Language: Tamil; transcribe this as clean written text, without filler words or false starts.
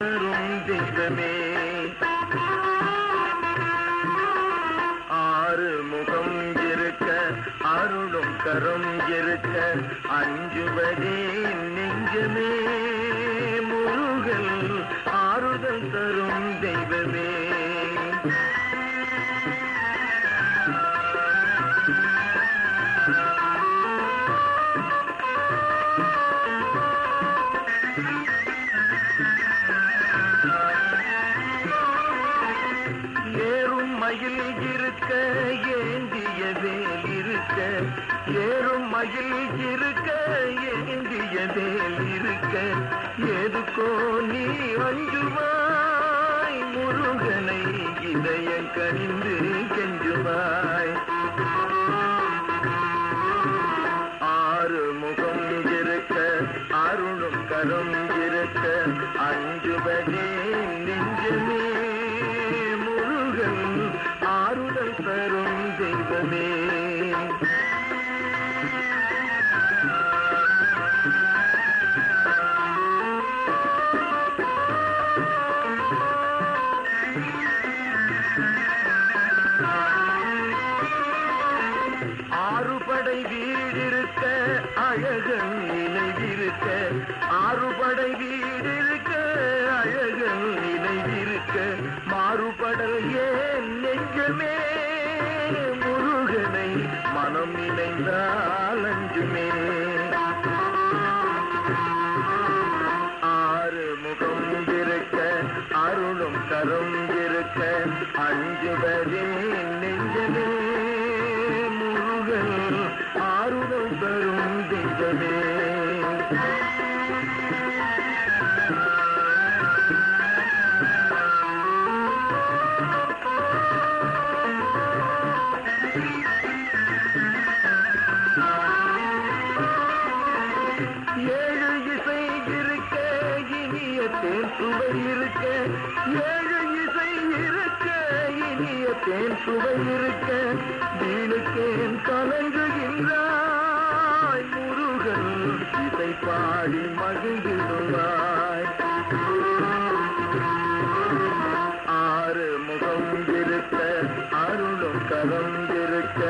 தெய்வமே ஆறு முகம் இருக்க அருளும் கரம் இருக்க அஞ்சுவதே நெஞ்சமே முருகன் ஆறுதல் தரும் தெய்வமே மயில் இருக்க ஏந்திய வேல் இருக்க ஏறும் மயில் இருக்க ஏந்திய வேல் இருக்க எதுக்கோ நீ அஞ்சுவாய் முருகனை இதயம் கனிந்து கெஞ்சுவாய் ஆறு முகம் இருக்க அருளும் கரம் இருக்க அஞ்சுவதே நெஞ்சமே ஆறுதல் தரும் தெய்வமே ஆறுபடை வீடிருக்க அழகன் நினைவிருக்க ஆறுபடை வீடிருக்க அழகன் நினைவிருக்க மாறுபடல் ஏன் நெஞ்சமே முருகனை மனம் நினைந்தால் அஞ்சுமே ஆறு முகம் இருக்க அருளும் கரம் இருக்க அஞ்சுவதே நெஞ்சமே முருகன் ஆறுதல் தரும் தெய்வமே ஏழு இசை இருக்க இனிய தேன் சுவை இருக்க ஏழு இசை இருக்க இனிய தேன் சுவை இருக்க வீணுக்கேன் கலங்குகின்றாய் முருகன் இசை பாடி மகிழ்ந்திடுவாய் ஆறு முகம் இருக்க அருளும் கரம் இருக்க